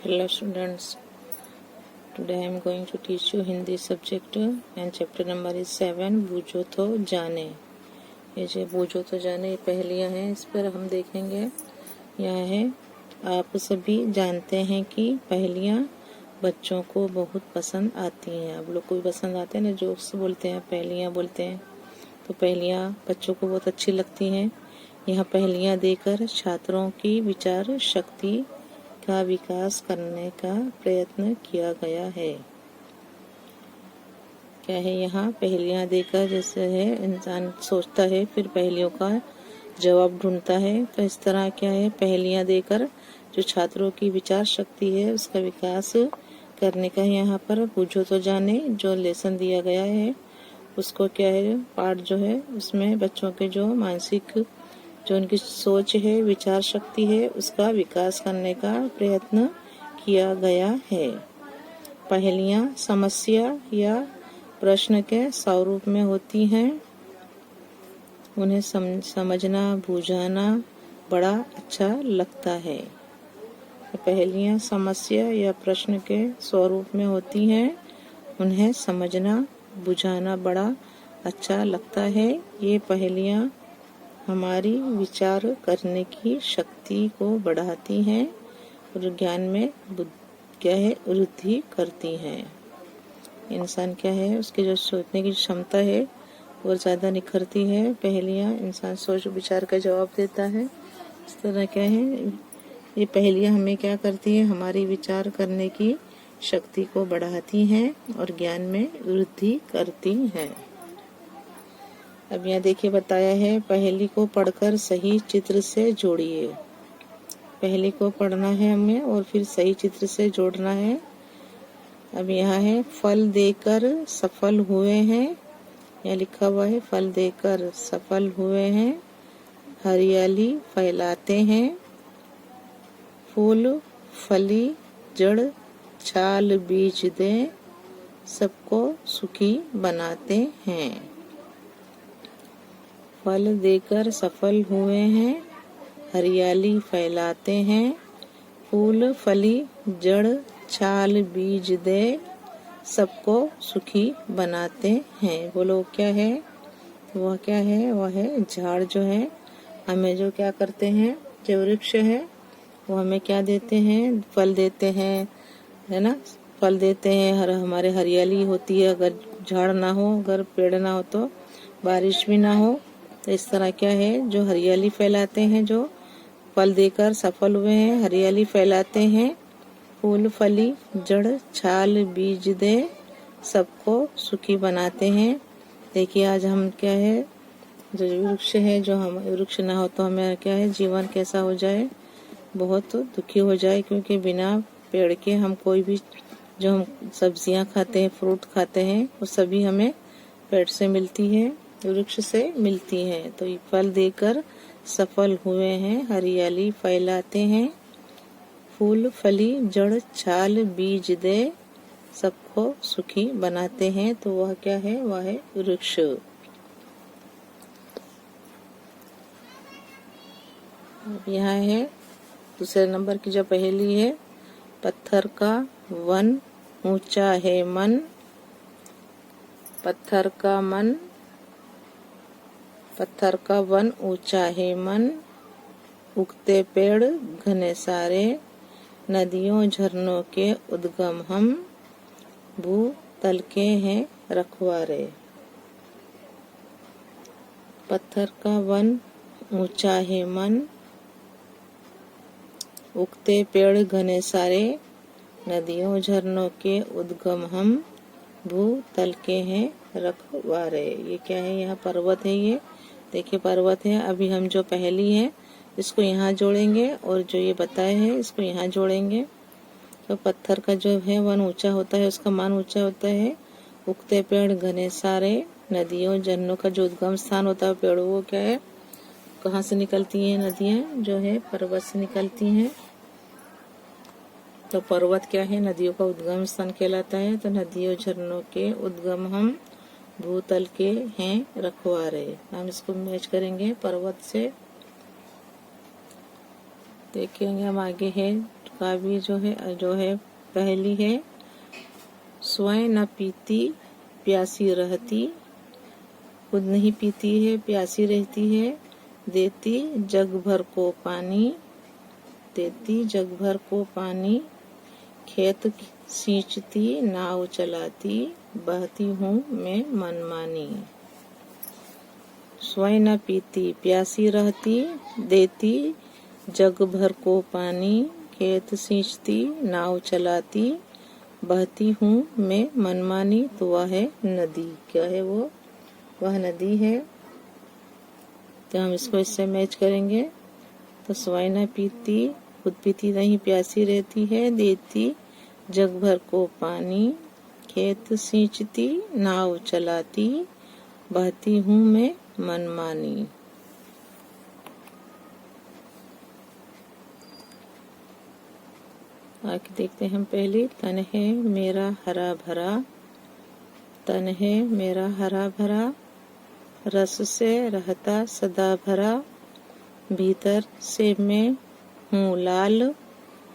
Hello students, today I am going to teach you Hindi subject and chapter number is 7 बूझो तो जाने। ये जो बूझो तो जाने ये पहेलियाँ हैं, इस पर हम देखेंगे। यह है, आप सभी जानते हैं कि पहेलियाँ बच्चों को बहुत पसंद आती हैं। आप लोग को भी पसंद आते हैं ना, जोक्स बोलते हैं, पहेलियाँ बोलते हैं, तो पहेलियाँ बच्चों को बहुत अच्छी लगती हैं। यह पहेलियाँ देकर छात्रों की विचार शक्ति का विकास करने का प्रयत्न किया गया है। क्या है, यहाँ पहेलियाँ देकर जैसे है इंसान सोचता है, फिर पहेलियों का जवाब ढूंढता है। तो इस तरह क्या है, पहेलियाँ देकर जो छात्रों की विचार शक्ति है उसका विकास करने का यहाँ पर बूझो तो जाने जो लेसन दिया गया है उसको क्या है, पाठ जो है उसमें बच्चों के जो मानसिक जो उनकी सोच है, विचार शक्ति है, उसका विकास करने का प्रयत्न किया गया है। पहेलियाँ समस्या या प्रश्न के स्वरूप में होती हैं। उन्हें समझना बुझाना बड़ा अच्छा लगता है। पहेलियाँ समस्या या प्रश्न के स्वरूप में होती हैं। उन्हें समझना बुझाना बड़ा अच्छा लगता है। ये पहेलियाँ हमारी विचार करने की शक्ति को बढ़ाती हैं और ज्ञान में क्या है, वृद्धि करती हैं। इंसान क्या है, उसकी जो सोचने की क्षमता है वो ज़्यादा निखरती है। पहेलियाँ इंसान सोच विचार का जवाब देता है। इस तरह क्या है, ये पहेलियाँ हमें क्या करती है, हमारी विचार करने की शक्ति को बढ़ाती हैं और ज्ञान में वृद्धि करती हैं। अब यहाँ देखिए बताया है, पहेली को पढ़कर सही चित्र से जोड़िए। पहेली को पढ़ना है हमें और फिर सही चित्र से जोड़ना है। अब यहाँ है, फल देकर सफल हुए हैं। यहाँ लिखा हुआ है, फल देकर सफल हुए हैं, हरियाली फैलाते हैं, फूल फली जड़ छाल बीज दे, सबको सुखी बनाते हैं। फल देकर सफल हुए हैं, हरियाली फैलाते हैं, फूल फली जड़ छाल बीज दे, सबको सुखी बनाते हैं। बोलो क्या है, वह क्या है, वह है झाड़ जो है हमें जो क्या करते हैं, जो वृक्ष है वो हमें क्या देते हैं, फल देते हैं, है ना, फल देते हैं, हमारे हरियाली होती है। अगर झाड़ ना हो, अगर पेड़ ना हो तो बारिश भी ना हो। तो इस तरह क्या है, जो हरियाली फैलाते हैं, जो फल देकर सफल हुए हैं, हरियाली फैलाते हैं, फूल फली जड़ छाल बीज दे, सबको सुखी बनाते हैं। देखिए आज हम क्या है, जो वृक्ष है, जो हम वृक्ष ना हो तो हमें क्या है, जीवन कैसा हो जाए, बहुत दुखी हो जाए, क्योंकि बिना पेड़ के हम कोई भी जो हम सब्जियां खाते हैं, फ्रूट खाते हैं, वो सभी हमें पेड़ से मिलती है, वृक्ष से मिलती हैं। तो ये फल देकर सफल हुए हैं, हरियाली फैलाते हैं, फूल फली जड़ छाल बीज दे, सबको सुखी बनाते हैं। तो वह क्या है, वह है वृक्ष। अब यहाँ है दूसरे नंबर की जो पहेली है, पत्थर का वन ऊंचा है मन, पत्थर का मन, पत्थर का वन ऊंचा है मन, उगते पेड़ घने सारे, नदियों झरनों के उद्गम हम, भू तल के हैं रखवारे। पत्थर का वन ऊंचा है मन, उगते पेड़ घने सारे, नदियों झरनों के उद्गम हम, भू तल के हैं रखवारे। ये क्या है, यहाँ पर्वत है। ये देखिए पर्वत है। अभी हम जो पहेली है इसको यहाँ जोड़ेंगे और जो ये बताए हैं इसको यहाँ जोड़ेंगे। तो पत्थर का जो है वन ऊंचा होता है, उसका मान ऊंचा होता है, उगते पेड़ घने सारे, नदियों झरनों का जो उद्गम स्थान होता है पेड़ों, वो क्या है, कहाँ से निकलती हैं, नदियाँ जो है पर्वत से निकलती हैं। तो पर्वत क्या है, नदियों का उद्गम स्थान कहलाता है। तो नदियों झरनों के उद्गम हम, भूतल के हैं रखवारे। हम इसको मैच करेंगे पर्वत से। देखेंगे हम आगे है काव्य जो है पहली है, स्वयं न पीती प्यासी रहती, खुद नहीं पीती है, प्यासी रहती है, देती जग भर को पानी, देती जग भर को पानी, खेत सींचती नाव चलाती, बहती हूँ मैं मनमानी। स्वयं न पीती प्यासी रहती, देती जग भर को पानी, खेत सींचती नाव चलाती, बहती हूँ मैं मनमानी। तो वह है नदी। क्या है वो? वह नदी है। तो हम इसको इससे मैच करेंगे। तो स्वयं न पीती, खुद पीती नहीं, प्यासी रहती है, देती जग भर को पानी, खेत सींचती नाव चलाती, बहती हूँ मैं मनमानी। आगे देखते हैं हम पहले। तन है मेरा हरा भरा, तन है मेरा हरा भरा, रस से रहता सदा भरा, भीतर से मैं हूँ लाल,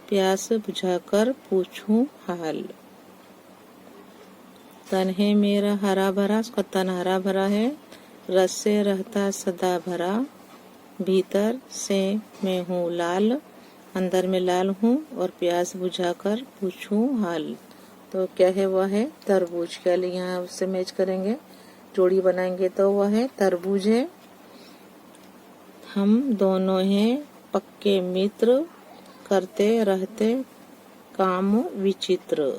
प्यास बुझाकर पूछूं हाल। तन है मेरा हरा भरा, उसका तन हरा भरा है, रस से रहता सदा भरा, भीतर से मैं हूँ लाल, अंदर में लाल हूँ, और प्यास बुझाकर पूछूं हाल। तो क्या है? वह है तरबूज। क्या लिए यहाँ उससे मैच करेंगे, जोड़ी बनाएंगे तो वह है तरबूज है। हम दोनों हैं पक्के मित्र, करते रहते काम विचित्र,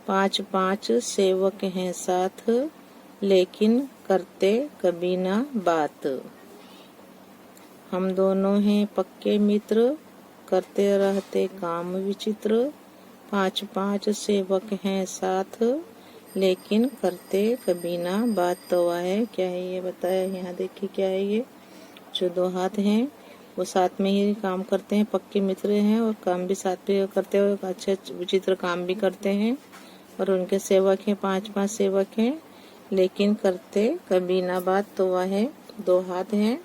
5 सेवक हैं साथ, लेकिन करते कभी ना बात। हम दोनों हैं पक्के मित्र, करते रहते काम विचित्र, 5 सेवक हैं साथ, लेकिन करते कभी ना बात। तो वह है क्या है? ये बताया यहाँ देखिए क्या है ये। जो 2 हाथ हैं वो साथ में ही काम करते हैं, पक्के मित्र हैं, और काम भी साथ में करते हैं, अच्छे विचित्र काम भी करते हैं, और उनके सेवक हैं 5 सेवक हैं, लेकिन करते कभी ना बात। तो वह है 2 हाथ हैं।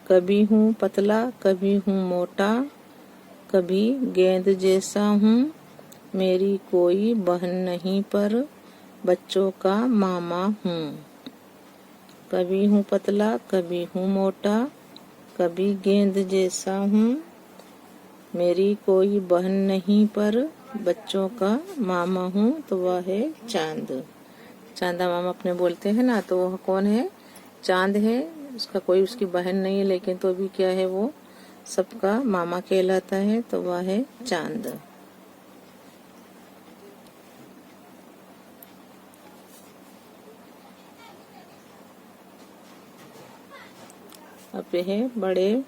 कभी हूँ पतला, कभी हूँ मोटा, कभी गेंद जैसा हूँ, मेरी कोई बहन नहीं पर बच्चों का मामा हूँ। कभी हूँ पतला, कभी हूँ मोटा, कभी गेंद जैसा हूँ, मेरी कोई बहन नहीं पर बच्चों का मामा हूँ। तो वह है चांद। चांदा मामा अपने बोलते हैं ना, तो वह कौन है? चांद है। उसका कोई उसकी बहन नहीं है, लेकिन तो भी क्या है? वो सबका मामा कहलाता है। तो वह है चांद। अब है बड़े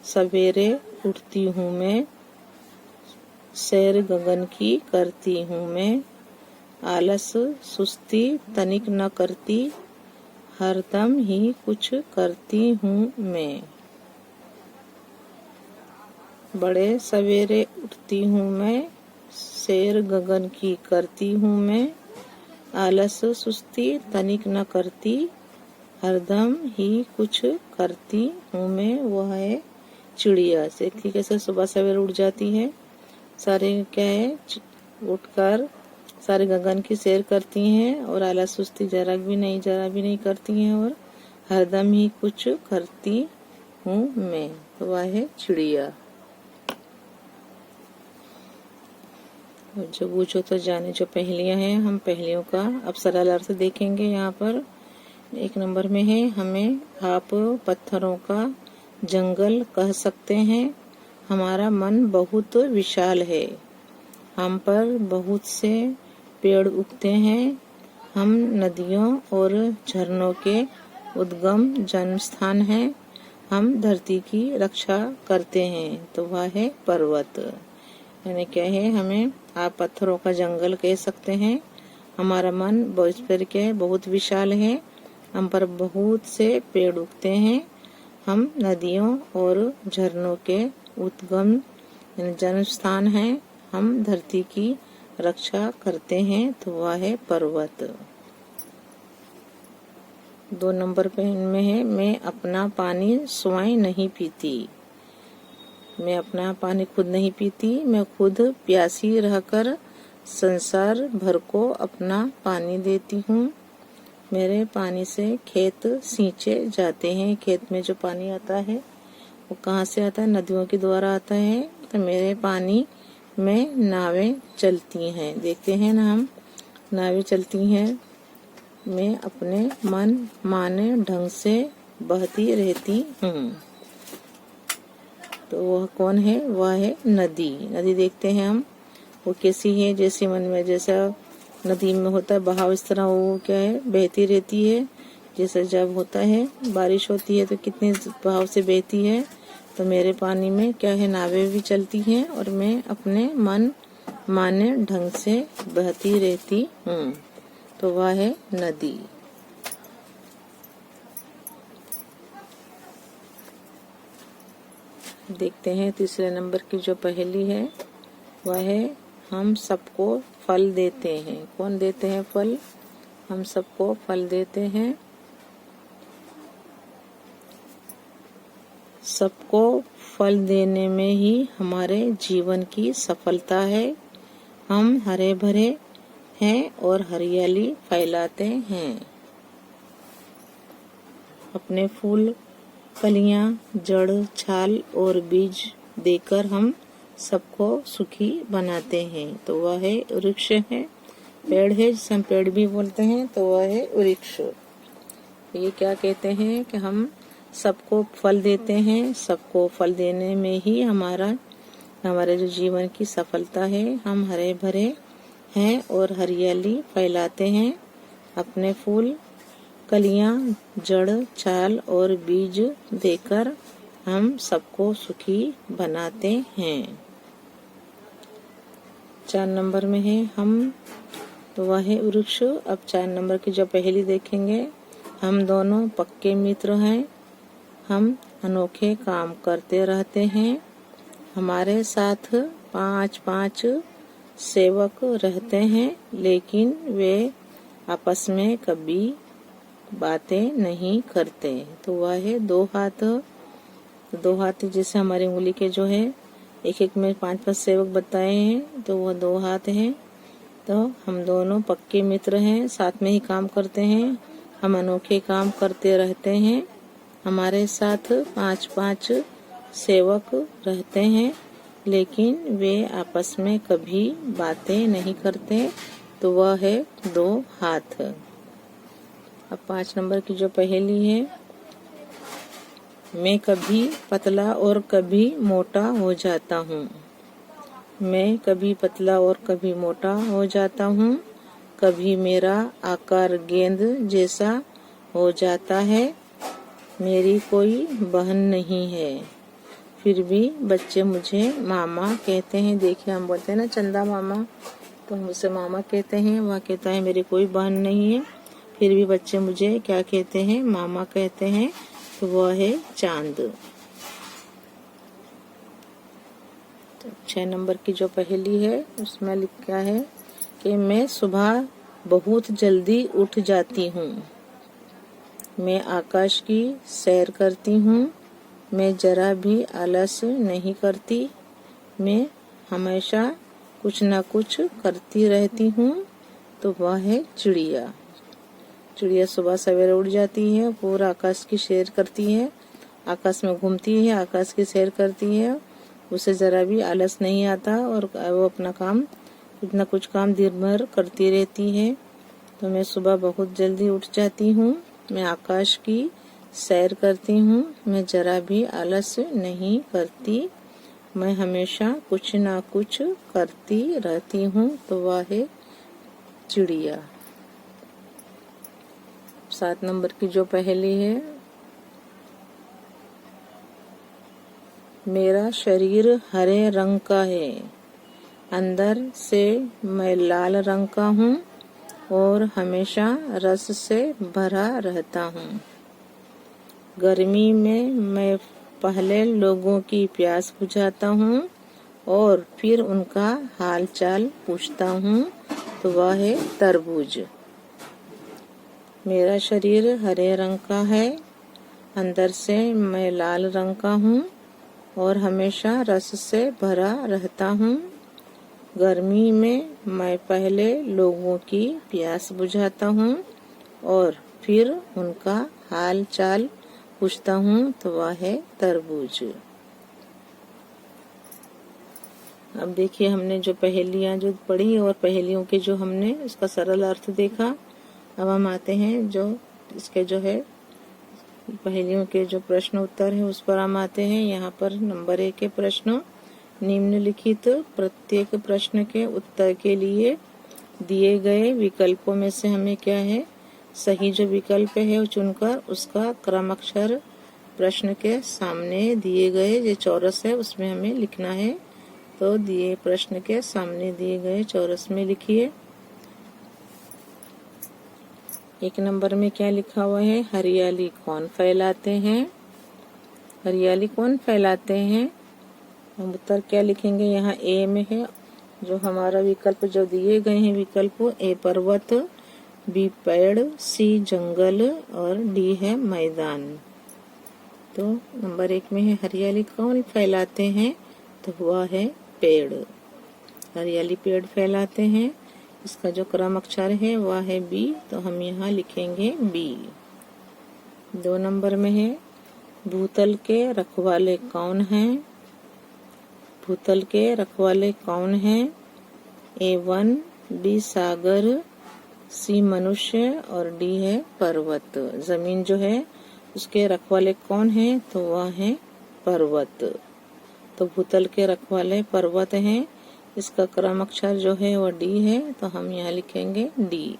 सवेरे उठती हूँ मैं, सैर गगन की करती हूँ मैं, आलस सुस्ती तनिक न करती, हरदम ही कुछ करती हूँ मैं। बड़े सवेरे उठती हूँ मैं, सैर गगन की करती हूँ मैं, आलस सुस्ती तनिक न करती, हरदम ही कुछ करती हूँ मैं। वह है चिड़िया। देखिए कैसे सुबह सवेरे उठ जाती है, सारे क्या है उठकर सारे गगन की सैर करती हैं, और आलस सुस्ती जरा भी नहीं करती हैं, और हरदम ही कुछ करती हूँ मैं। तो वह है चिड़िया। जो पूछो तो जाने जो पहेलियां हैं, हम पहेलियों का अब सरल अर्थ देखेंगे। यहाँ पर 1 नंबर में है, हमें आप पत्थरों का जंगल कह सकते हैं, हमारा मन बहुत विशाल है, हम पर बहुत से पेड़ उगते हैं, हम नदियों और झरनों के उद्गम जन्म स्थान हैं, हम धरती की रक्षा करते हैं। तो वह है पर्वत। यानी क्या है? हमें आप पत्थरों का जंगल कह सकते हैं, हमारा मन बहुत विशाल है, हम पर बहुत से पेड़ उगते हैं, हम नदियों और झरनों के उद्गम जन्म स्थान हैं, हम धरती की रक्षा करते हैं। तो वह है पर्वत। 2 नंबर पे में है, मैं अपना पानी स्वयं नहीं पीती। मैं अपना पानी खुद नहीं पीती, मैं खुद प्यासी रहकर संसार भर को अपना पानी देती हूँ। मेरे पानी से खेत सींचे जाते हैं। खेत में जो पानी आता है वो कहाँ से आता है? नदियों के द्वारा आता है। तो मेरे पानी में नावें चलती हैं। देखते हैं ना हम, नावें चलती हैं। मैं अपने मन माने ढंग से बहती रहती हूँ। तो वह कौन है? वह है नदी। नदी देखते हैं हम, वो कैसी है? जैसे मन में जैसा नदी में होता है बहाव, इस तरह वो क्या है? बहती रहती है। जैसे जब होता है बारिश होती है तो कितने बहाव से बहती है। तो मेरे पानी में क्या है? नावें भी चलती हैं और मैं अपने मन माने ढंग से बहती रहती हूँ। तो वह है नदी। देखते हैं तीसरे नंबर की जो पहेली है वह है, हम सबको फल देते हैं। कौन देते हैं फल? हम सबको फल देते हैं। सबको फल देने में ही हमारे जीवन की सफलता है। हम हरे भरे हैं और हरियाली फैलाते हैं। अपने फूल, कलियां, जड़, छाल और बीज देकर हम सबको सुखी बनाते हैं। तो वह है वृक्ष है, पेड़ है, जिसे हम पेड़ भी बोलते हैं। तो वह है वृक्ष। ये क्या कहते हैं कि हम सबको फल देते हैं। सबको फल देने में ही हमारे जो जीवन की सफलता है। हम हरे भरे हैं और हरियाली फैलाते हैं। अपने फूल, कलियां, जड़, छाल और बीज देकर हम सबको सुखी बनाते हैं। 4 नंबर में है हम, तो वह है वृक्ष। अब 4 नंबर की जो पहेली देखेंगे, हम दोनों पक्के मित्र हैं। हम अनोखे काम करते रहते हैं। हमारे साथ 5-5 सेवक रहते हैं, लेकिन वे आपस में कभी बातें नहीं करते। तो वह है 2 हाथ। 2 हाथ जैसे हमारी उंगली के जो है एक एक में 5-5 सेवक बताए हैं, तो वह 2 हाथ हैं। तो हम दोनों पक्के मित्र हैं, साथ में ही काम करते हैं। हम अनोखे काम करते रहते हैं। हमारे साथ 5-5 सेवक रहते हैं, लेकिन वे आपस में कभी बातें नहीं करते। तो वह है 2 हाथ। अब 5 नंबर की जो पहेली है, मैं कभी पतला और कभी मोटा हो जाता हूँ। मैं कभी पतला और कभी मोटा हो जाता हूँ। कभी मेरा आकार गेंद जैसा हो जाता है। मेरी कोई बहन नहीं है, फिर भी बच्चे मुझे मामा कहते हैं। देखिए, हम बोलते हैं ना चंदा मामा, तो हम उसे मामा कहते हैं। वह कहता है मेरी कोई बहन नहीं है, फिर भी बच्चे मुझे क्या कहते हैं? मामा कहते हैं। तो वह है चांद। तो 6 नंबर की जो पहेली है उसमें लिखा है कि मैं सुबह बहुत जल्दी उठ जाती हूँ। मैं आकाश की सैर करती हूँ। मैं जरा भी आलस नहीं करती। मैं हमेशा कुछ न कुछ करती रहती हूँ। तो वह है चिड़िया। चिड़िया सुबह सवेरे उठ जाती है, पूरा आकाश की सैर करती है, आकाश में घूमती है, आकाश की सैर करती है। उसे जरा भी आलस नहीं आता और वो अपना काम, कुछ न कुछ काम दिन भर करती रहती है। तो मैं सुबह बहुत जल्दी उठ जाती हूँ। मैं आकाश की सैर करती हूँ। मैं जरा भी आलस नहीं करती। मैं हमेशा कुछ ना कुछ करती रहती हूँ। तो वह है चिड़िया। 7 नंबर की जो पहेली है, मेरा शरीर हरे रंग का है, अंदर से मैं लाल रंग का हूँ और हमेशा रस से भरा रहता हूँ। गर्मी में मैं पहले लोगों की प्यास बुझाता हूँ और फिर उनका हाल चाल पूछता हूँ। तो वह है तरबूज। मेरा शरीर हरे रंग का है, अंदर से मैं लाल रंग का हूँ और हमेशा रस से भरा रहता हूँ। गर्मी में मैं पहले लोगों की प्यास बुझाता हूँ और फिर उनका हाल चाल पूछता हूँ, तो वह है तरबूज। अब देखिए, हमने जो पहेलियां जो पढ़ी और पहेलियों के जो हमने उसका सरल अर्थ देखा। अब हम आते हैं जो इसके जो है पहेलियों के जो प्रश्न उत्तर है उस पर हम आते हैं। यहाँ पर नंबर 1 के प्रश्न, निम्नलिखित प्रत्येक प्रश्न के उत्तर के लिए दिए गए विकल्पों में से हमें क्या है, सही जो विकल्प है वो चुनकर उसका क्रमाक्षर प्रश्न के सामने दिए गए जो चौरस है उसमें हमें लिखना है। तो दिए प्रश्न के सामने दिए गए चौरस में लिखिए। 1 नंबर में क्या लिखा हुआ है, हरियाली कौन फैलाते हैं। हरियाली कौन फैलाते हैं, हम उत्तर क्या लिखेंगे, यहाँ ए में है जो हमारा विकल्प जो दिए गए हैं विकल्प, ए पर्वत, बी पेड़, सी जंगल और डी है मैदान। तो नंबर 1 में है हरियाली कौन फैलाते हैं, तो वह है पेड़। हरियाली पेड़ फैलाते हैं। इसका जो क्रम अक्षर है वह है बी, तो हम यहाँ लिखेंगे बी। 2 नंबर में है भूतल के रखवाले कौन हैं। भूतल के रखवाले कौन हैं, ए वन, बी सागर, सी मनुष्य और डी है पर्वत। जमीन जो है उसके रखवाले कौन है, तो वह है पर्वत। तो भूतल के रखवाले पर्वत हैं। इसका क्रम अक्षर जो है वह डी है, तो हम यहाँ लिखेंगे डी।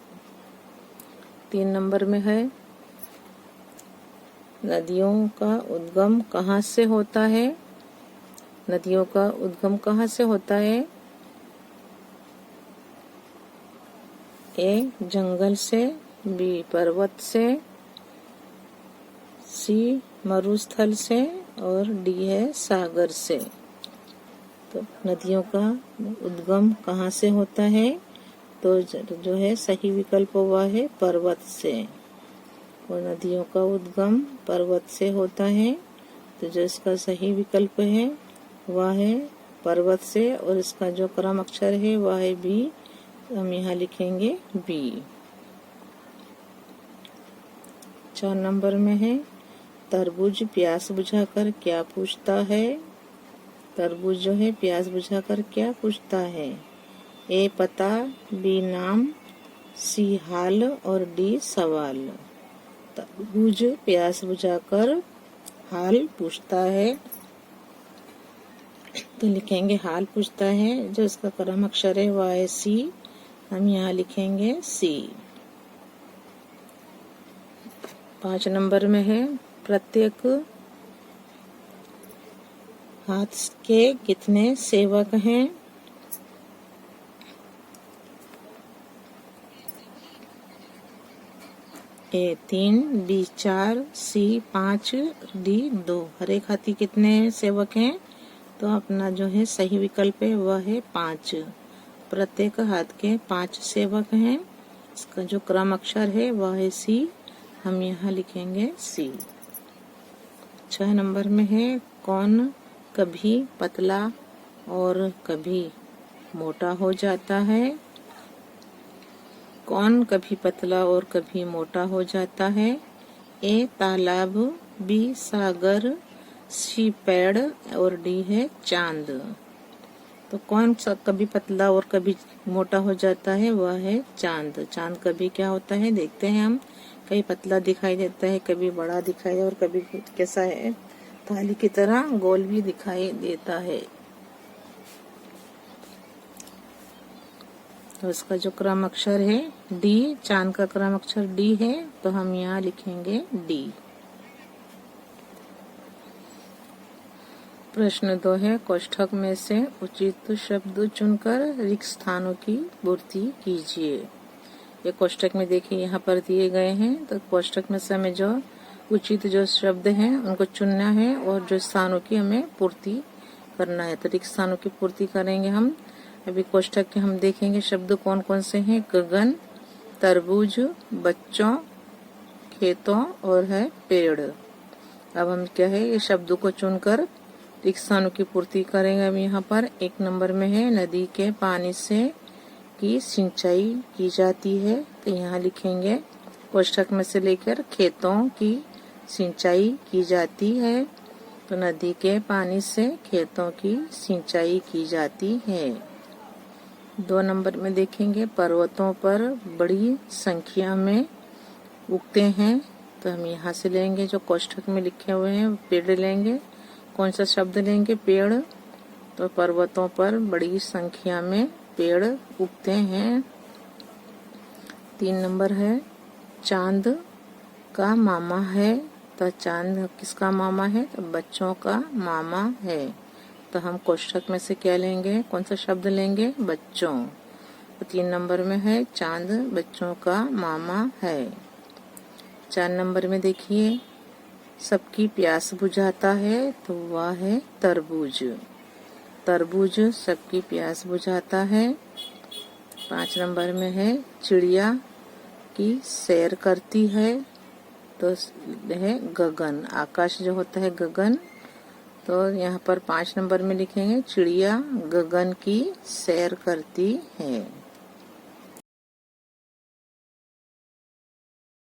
3 नंबर में है नदियों का उद्गम कहाँ से होता है। नदियों का उद्गम कहाँ से होता है, ए जंगल से, बी पर्वत से, सी मरुस्थल से और डी है सागर से। तो नदियों का उद्गम कहाँ से होता है, तो जो है सही विकल्प हुआ है पर्वत से। और नदियों का उद्गम पर्वत से होता है, तो जो इसका सही विकल्प है वह है पर्वत से और इसका जो क्रम अक्षर है वह है बी, हम यहाँ लिखेंगे बी। 4 नंबर में है तरबूज प्यास बुझाकर क्या पूछता है। तरबूज जो है प्यास बुझाकर क्या पूछता है, ए पता, बी नाम, सी हाल और डी सवाल। तरबूज प्यास बुझाकर हाल पूछता है, तो लिखेंगे हाल पूछता है। जो इसका क्रम अक्षर है वह है सी, हम यहाँ लिखेंगे सी। 5 नंबर में है प्रत्येक हाथ के कितने सेवक हैं। ए 3, बी 4, सी 5, डी 2। हर एक हाथी कितने सेवक हैं, तो अपना जो है सही विकल्प है वह है 5। प्रत्येक हाथ के 5 सेवक हैं। इसका जो क्रम अक्षर है वह है सी, हम यहाँ लिखेंगे सी। 6 नंबर में है कौन कभी पतला और कभी मोटा हो जाता है। कौन कभी पतला और कभी मोटा हो जाता है, ए तालाब, बी सागर, सी पेड़ और डी है चांद। तो कौन सा कभी पतला और कभी मोटा हो जाता है, वह है चांद। चांद कभी क्या होता है देखते हैं हम, कभी पतला दिखाई देता है, कभी बड़ा दिखाई और कभी कैसा है थाली की तरह गोल भी दिखाई देता है। तो इसका जो क्रम अक्षर है डी, चांद का क्रम अक्षर डी है, तो हम यहाँ लिखेंगे डी। प्रश्न 2 है कोष्ठक में से उचित शब्द चुनकर रिक्त स्थानों की पूर्ति कीजिए। ये कोष्ठक में देखिए यहाँ पर दिए गए हैं, तो कोष्ठक में से हमें जो उचित जो शब्द हैं उनको चुनना है और जो स्थानों की हमें पूर्ति करना है। तो रिक्त स्थानों की पूर्ति करेंगे हम। अभी कोष्ठक के हम देखेंगे शब्द कौन कौन से हैं, गगन, तरबूज, बच्चों, खेतों और है पेड़। अब हम क्या है ये शब्दों को चुनकर रिक्त स्थानों की पूर्ति करेंगे। अब यहाँ पर 1 नंबर में है नदी के पानी से की सिंचाई की जाती है, तो यहाँ लिखेंगे कोष्ठक में से लेकर खेतों की सिंचाई की जाती है, तो नदी के पानी से खेतों की सिंचाई की जाती है। 2 नंबर में देखेंगे पर्वतों पर बड़ी संख्या में उगते हैं, तो हम यहाँ से लेंगे जो कोष्ठक में लिखे हुए हैं पेड़ लेंगे। कौन सा शब्द लेंगे? पेड़। तो पर्वतों पर बड़ी संख्या में पेड़ उगते हैं। 3 नंबर है चांद का मामा है, तो चांद किसका मामा है? तो बच्चों का मामा है, तो हम कोष्ठक में से क्या लेंगे? कौन सा शब्द लेंगे? बच्चों। तो 3 नंबर में है चांद बच्चों का मामा है। 4 नंबर में देखिए सबकी प्यास बुझाता है, तो वह है तरबूज। तरबूज सबकी प्यास बुझाता है। 5 नंबर में है चिड़िया की सैर करती है, तो है गगन। आकाश जो होता है गगन, तो यहाँ पर 5 नंबर में लिखेंगे चिड़िया गगन की सैर करती है।